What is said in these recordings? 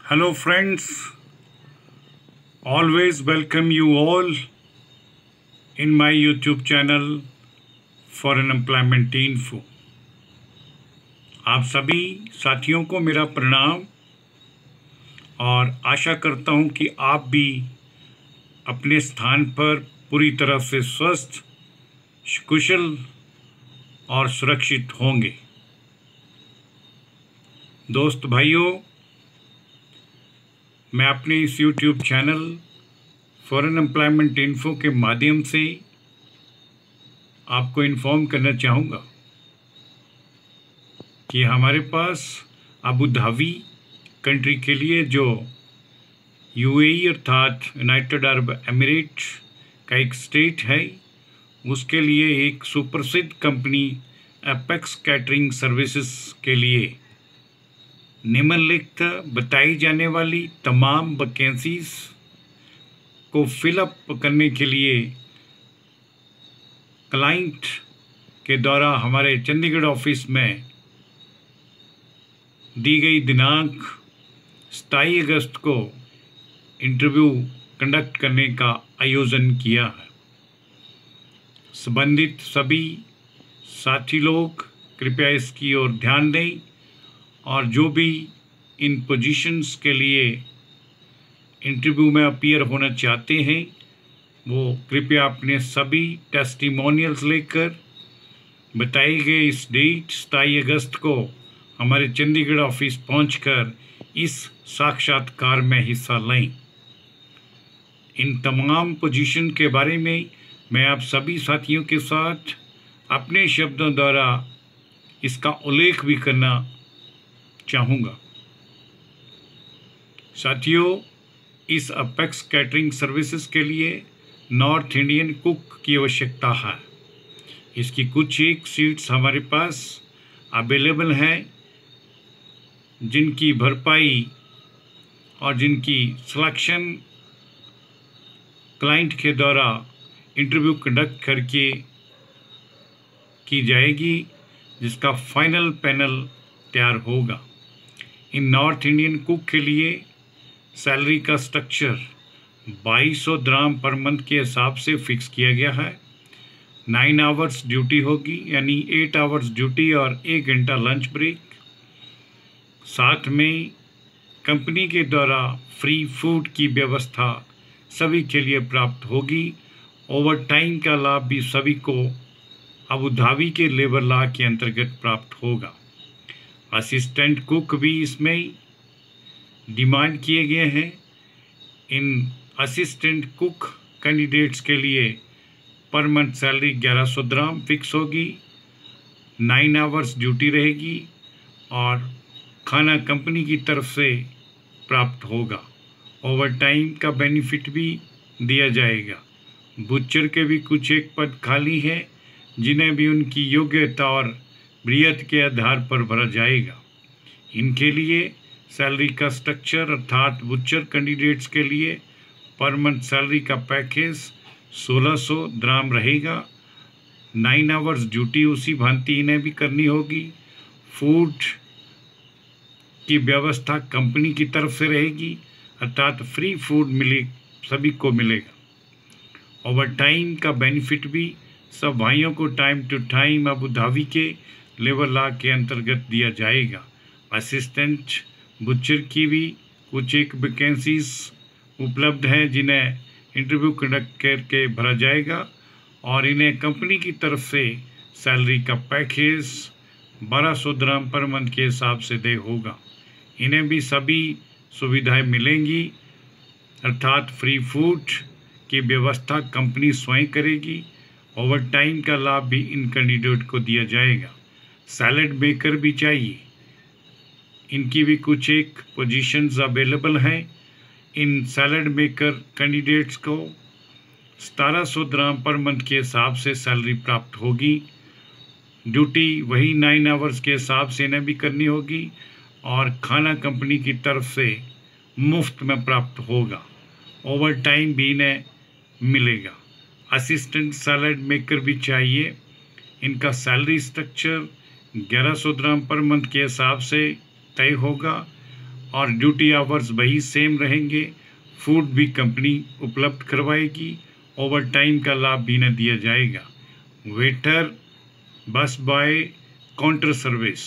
Hello, friends. Always welcome you all in my YouTube channel for an employment info. आप सभी साथियों को मेरा प्रणाम और आशा करता हूं कि आप भी अपने स्थान पर पूरी तरह से स्वस्थ, कुशल और सुरक्षित होंगे। दोस्त भाइयों, मैं अपने इस YouTube channel foreign employment info के माध्यम से आपको इन्फॉर्म करना चाहूँगा कि हमारे पास अबू धाबी कंट्री के लिए जो यूएई अर्थात यूनाइटेड अरब एमिरेट का एक स्टेट है, उसके लिए एक सुप्रसिद्ध कंपनी एपेक्स कैटरिंग सर्विसेज के लिए निम्नलिखित बताई जाने वाली तमाम वैकेंसीज को फिलअप करने के लिए क्लाइंट के द्वारा हमारे चंडीगढ़ ऑफिस में दी गई दिनांक 27 अगस्त को इंटरव्यू कंडक्ट करने का आयोजन किया है। संबंधित सभी साथी लोग कृपया इसकी ओर ध्यान दें और जो भी इन पोजीशंस के लिए इंटरव्यू में अपीयर होना चाहते हैं वो कृपया अपने सभी टेस्टिमोनियल्स लेकर बताए गए इस डेट 27 अगस्त को हमारे चंडीगढ़ ऑफिस पहुंचकर इस साक्षात्कार में हिस्सा लें। इन तमाम पोजीशन के बारे में मैं आप सभी साथियों के साथ अपने शब्दों द्वारा इसका उल्लेख भी करना चाहूँगा। साथियों, इस अपेक्स कैटरिंग सर्विसेज के लिए नॉर्थ इंडियन कुक की आवश्यकता है। इसकी कुछ एक सीट्स हमारे पास अवेलेबल हैं, जिनकी भरपाई और जिनकी सिलेक्शन क्लाइंट के द्वारा इंटरव्यू कंडक्ट करके की जाएगी, जिसका फाइनल पैनल तैयार होगा। इन नॉर्थ इंडियन कुक के लिए सैलरी का स्ट्रक्चर 2200 dirham पर मंथ के हिसाब से फिक्स किया गया है। 9 आवर्स ड्यूटी होगी, यानी 8 आवर्स ड्यूटी और 1 घंटा लंच ब्रेक। साथ में कंपनी के द्वारा फ्री फूड की व्यवस्था सभी के लिए प्राप्त होगी। ओवर टाइम का लाभ भी सभी को अबू धाबी के लेबर लॉ के अंतर्गत प्राप्त होगा। असिस्टेंट कुक भी इसमें डिमांड किए गए हैं। इन असिस्टेंट कुक कैंडिडेट्स के लिए per month salary 1100 dirham fix होगी। 9 आवर्स ड्यूटी रहेगी और खाना कंपनी की तरफ से प्राप्त होगा। ओवर टाइम का बेनिफिट भी दिया जाएगा। बुचर के भी कुछ एक पद खाली हैं, जिन्हें भी उनकी योग्यता और वरीयत के आधार पर भरा जाएगा। इनके लिए सैलरी का स्ट्रक्चर अर्थात बुचर कैंडिडेट्स के लिए पर मंथ सैलरी का पैकेज 1600 dirham रहेगा। 9 आवर्स ड्यूटी उसी भांति इन्हें भी करनी होगी। फूड की व्यवस्था कंपनी की तरफ से रहेगी, अर्थात फ्री फूड सभी को मिलेगा। ओवर टाइम का बेनिफिट भी सब भाइयों को time to time Abu Dhabi के लेबर लॉ के अंतर्गत दिया जाएगा। असिस्टेंट बुचर की भी कुछ एक वैकेंसीज उपलब्ध हैं, जिन्हें इंटरव्यू कंडक्ट करके भरा जाएगा और इन्हें कंपनी की तरफ से सैलरी का पैकेज 1200 dirham पर मंथ के हिसाब से दे होगा। इन्हें भी सभी सुविधाएं मिलेंगी, अर्थात फ्री फूड की व्यवस्था कंपनी स्वयं करेगी। ओवर टाइम का लाभ भी इन कैंडिडेट को दिया जाएगा। सैलड मेकर भी चाहिए, इनकी भी कुछ एक पोजीशंस अवेलेबल हैं। इन सैलड मेकर कैंडिडेट्स को 1700 dirham पर मंथ के हिसाब से सैलरी प्राप्त होगी। ड्यूटी वही 9 आवर्स के हिसाब से इन्हें भी करनी होगी और खाना कंपनी की तरफ से मुफ्त में प्राप्त होगा। ओवर टाइम भी इन्हें मिलेगा। असिस्टेंट सैलड मेकर भी चाहिए। इनका salary structure 1100 dirham per month के हिसाब से तय होगा और ड्यूटी आवर्स वही सेम रहेंगे। फूड भी कंपनी उपलब्ध करवाएगी। ओवर टाइम का लाभ भी न दिया जाएगा। वेटर, बस बॉय, काउंटर सर्विस,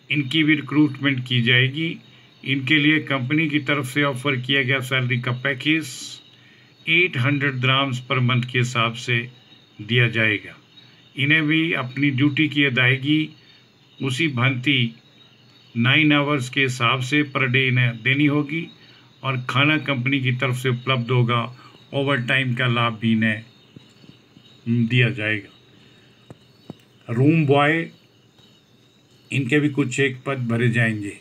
इनकी भी रिक्रूटमेंट की जाएगी। इनके लिए कंपनी की तरफ से ऑफ़र किया गया सैलरी का पैकेज 800 dirhams पर मंथ के हिसाब से दिया जाएगा। इन्हें भी अपनी ड्यूटी की अदायगी उसी भांति 9 आवर्स के हिसाब से पर डे इन्हें देनी होगी और खाना कंपनी की तरफ से उपलब्ध होगा। ओवर टाइम का लाभ भी इन्हें दिया जाएगा। रूम बॉय, इनके भी कुछ एक पद भरे जाएंगे।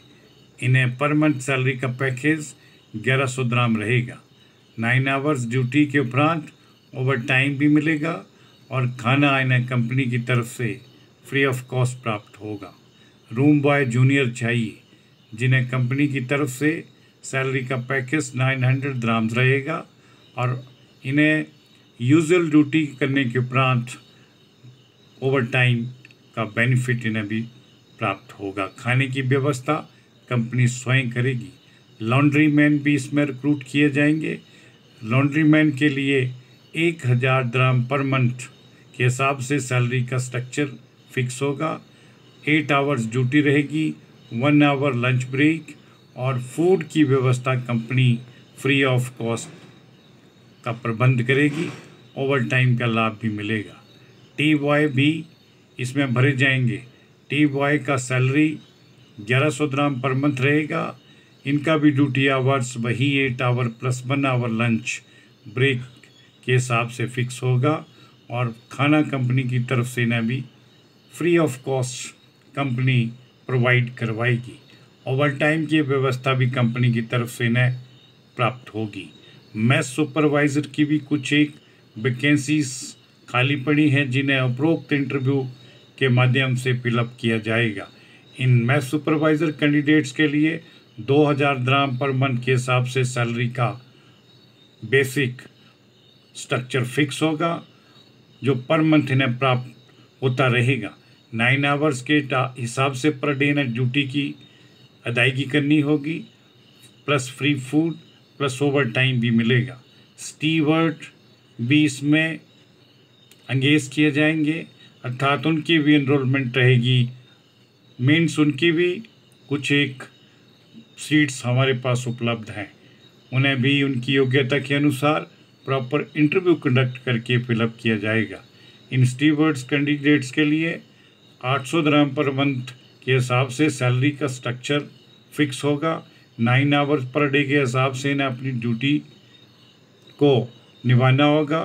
इन्हें पर मंथ सैलरी का पैकेज 1100 dirham रहेगा। 9 आवर्स ड्यूटी के उपरांत ओवर टाइम भी मिलेगा और खाना इन्हें कंपनी की तरफ से फ्री ऑफ कॉस्ट प्राप्त होगा। रूम बॉय जूनियर चाहिए जिन्हें कंपनी की तरफ से सैलरी का पैकेज 900 dirhams रहेगा और इन्हें यूजुअल ड्यूटी करने के उपरांत ओवर टाइम का बेनिफिट इन्हें भी प्राप्त होगा। खाने की व्यवस्था कंपनी स्वयं करेगी। लॉन्ड्री मैन भी इसमें रिक्रूट किए जाएंगे। लॉन्ड्री मैन के लिए 1000 dirham पर मंथ के हिसाब से सैलरी का स्ट्रक्चर फिक्स होगा। 8 आवर्स ड्यूटी रहेगी, 1 आवर लंच ब्रेक और फूड की व्यवस्था कंपनी फ्री ऑफ कॉस्ट का प्रबंध करेगी। ओवर टाइम का लाभ भी मिलेगा। टी बॉय भी इसमें भरे जाएंगे। टी बॉय का सैलरी 1100 dirham पर मंथ रहेगा। इनका भी ड्यूटी आवर्स वही 8 hour plus 1 hour lunch break के हिसाब से फिक्स होगा और खाना कंपनी की तरफ से इन्हें भी free of cost company provide करवाएगी। ओवर टाइम की व्यवस्था भी कंपनी की तरफ से इन्हें प्राप्त होगी। मैस सुपरवाइज़र की भी कुछ एक वैकेंसीज खाली पड़ी हैं जिन्हें उपरोक्त इंटरव्यू के माध्यम से फिलअप किया जाएगा। इन मैस सुपरवाइज़र कैंडिडेट्स के लिए 2000 dirham पर मंथ के हिसाब से सैलरी का बेसिक स्ट्रक्चर फिक्स होगा जो पर मंथ इन्हें प्राप्त होता रहेगा। 9 आवर्स के हिसाब से पर डे इन्हें ड्यूटी की अदायगी करनी होगी, plus free food plus over time भी मिलेगा। स्टीवर्ड भी इसमें एंगेज किए जाएंगे, अर्थात उनकी भी इनरोलमेंट रहेगी। मीन्स उनकी भी कुछ एक सीट्स हमारे पास उपलब्ध हैं। उन्हें भी उनकी योग्यता के अनुसार प्रॉपर इंटरव्यू कंडक्ट करके फिलअप किया जाएगा। इन स्टीवर्ड्स कैंडिडेट्स के लिए 800 dirham पर मंथ के हिसाब से सैलरी का स्ट्रक्चर फिक्स होगा। 9 आवर्स पर डे के हिसाब से इन्हें अपनी ड्यूटी को निभाना होगा,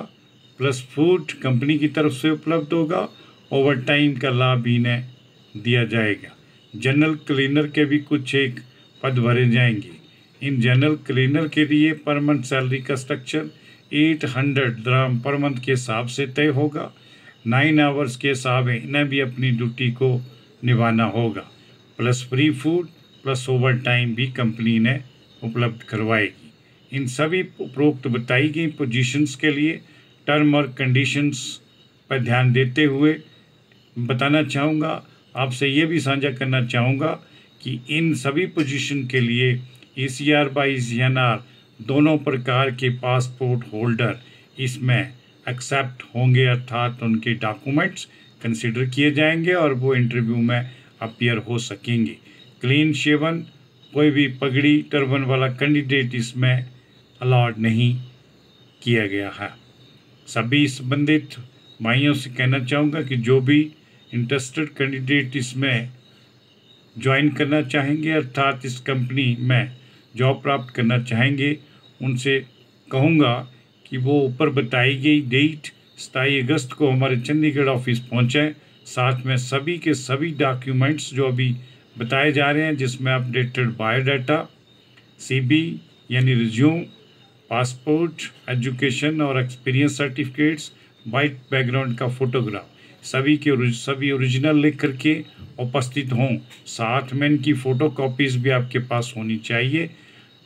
प्लस फूड कंपनी की तरफ से उपलब्ध होगा। ओवर टाइम का लाभ भी इन्हें दिया जाएगा। जनरल क्लीनर के भी कुछ एक पद भरे जाएंगे। इन जनरल क्लीनर के लिए पर मंथ सैलरी का स्ट्रक्चर 800 dirham पर मंथ के हिसाब से तय होगा। 9 आवर्स के हिसाब में इन्हें भी अपनी ड्यूटी को निभाना होगा, plus free food plus over time भी कंपनी ने उपलब्ध करवाएगी। इन सभी उपरोक्त बताई गई पोजीशंस के लिए टर्म और कंडीशंस पर ध्यान देते हुए बताना चाहूँगा, आपसे ये भी साझा करना चाहूँगा कि इन सभी पोजीशन के लिए ECR बाई ECNR दोनों प्रकार के पासपोर्ट होल्डर इसमें एक्सेप्ट होंगे, अर्थात उनके डॉक्यूमेंट्स कंसिडर किए जाएंगे और वो इंटरव्यू में अपीयर हो सकेंगे। क्लीन शेवन, कोई भी पगड़ी टर्बन वाला कैंडिडेट इसमें अलाउड नहीं किया गया है। सभी संबंधित भाइयों से कहना चाहूँगा कि जो भी इंटरेस्टेड कैंडिडेट इसमें ज्वाइन करना चाहेंगे, अर्थात इस कंपनी में जॉब प्राप्त करना चाहेंगे, उनसे कहूँगा कि वो ऊपर बताई गई डेट 27 अगस्त को हमारे चंडीगढ़ ऑफिस पहुँचें। साथ में सभी के सभी डॉक्यूमेंट्स जो अभी बताए जा रहे हैं, जिसमें अपडेटेड बायोडाटा, CB यानी रिज्यूम, पासपोर्ट, एजुकेशन और एक्सपीरियंस सर्टिफिकेट्स, वाइट बैकग्राउंड का फोटोग्राफ, सभी ओरिजिनल लिख करके उपस्थित हों। साथ में इनकी फ़ोटो कॉपीज़ भी आपके पास होनी चाहिए।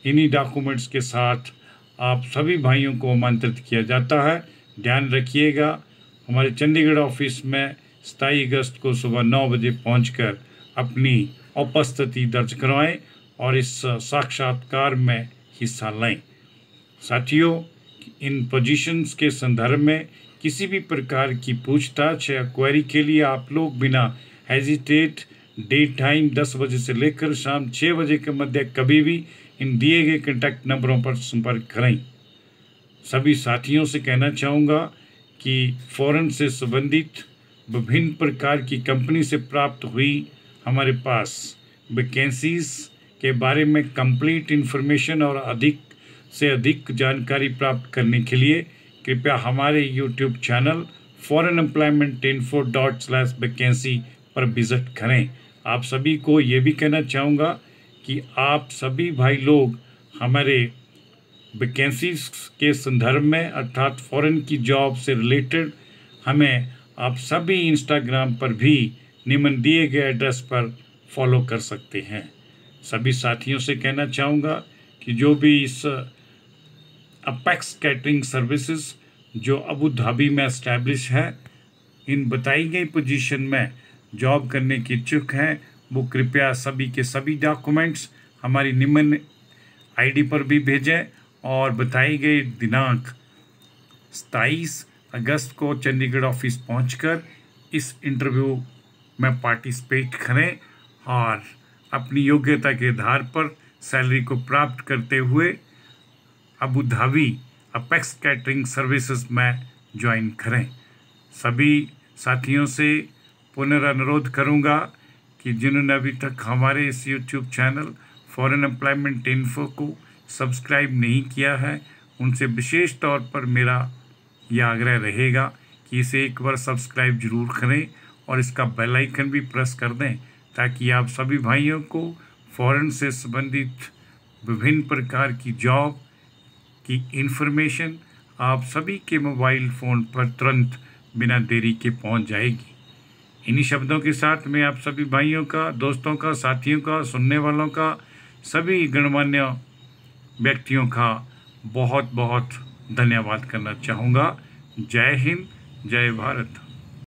इन्हीं डॉक्यूमेंट्स के साथ आप सभी भाइयों को आमंत्रित किया जाता है। ध्यान रखिएगा, हमारे चंडीगढ़ ऑफिस में 27 अगस्त को सुबह 9 बजे पहुंचकर अपनी उपस्थिति दर्ज करवाएं और इस साक्षात्कार में हिस्सा लें। साथियों, इन पोजीशंस के संदर्भ में किसी भी प्रकार की पूछताछ या क्वेरी के लिए आप लोग बिना हेजिटेट डे टाइम 10 बजे से लेकर शाम 6 बजे के मध्य कभी भी इन दिए गए कॉन्टैक्ट नंबरों पर संपर्क करें। सभी साथियों से कहना चाहूँगा कि फॉरेन से संबंधित विभिन्न प्रकार की कंपनी से प्राप्त हुई हमारे पास वैकेंसीज के बारे में कंप्लीट इन्फॉर्मेशन और अधिक से अधिक जानकारी प्राप्त करने के लिए कृपया हमारे यूट्यूब चैनल foreignemploymentinfo./vacancy पर विजिट करें। आप सभी को ये भी कहना चाहूँगा कि आप सभी भाई लोग हमारे वैकेंसीज के संदर्भ में अर्थात फॉरेन की जॉब से रिलेटेड हमें आप सभी इंस्टाग्राम पर भी निम्न दिए गए एड्रेस पर फॉलो कर सकते हैं। सभी साथियों से कहना चाहूँगा कि जो भी इस अपेक्स कैटरिंग सर्विसेज जो अबू धाबी में एस्टैब्लिश है, इन बताई गई पोजीशन में जॉब करने की इच्छुक हैं, वो कृपया सभी के सभी डॉक्यूमेंट्स हमारी निम्न आईडी पर भी भेजें और बताई गई दिनांक 27 अगस्त को चंडीगढ़ ऑफिस पहुंचकर इस इंटरव्यू में पार्टिसिपेट करें और अपनी योग्यता के आधार पर सैलरी को प्राप्त करते हुए Abu Dhabi apex catering services में ज्वाइन करें। सभी साथियों से पुनर्अनुरोध करूंगा कि जिन्होंने अभी तक हमारे इस YouTube channel foreign employment info को सब्सक्राइब नहीं किया है, उनसे विशेष तौर पर मेरा यह आग्रह रहेगा कि इसे एक बार सब्सक्राइब जरूर करें और इसका बेल आइकन भी प्रेस कर दें ताकि आप सभी भाइयों को फॉरेन से संबंधित विभिन्न प्रकार की जॉब की इन्फॉर्मेशन आप सभी के मोबाइल फ़ोन पर तुरंत बिना देरी के पहुंच जाएगी। इन्हीं शब्दों के साथ मैं आप सभी भाइयों का, दोस्तों का, साथियों का, सुनने वालों का, सभी गणमान्य व्यक्तियों का बहुत बहुत धन्यवाद करना चाहूँगा। जय हिंद, जय भारत।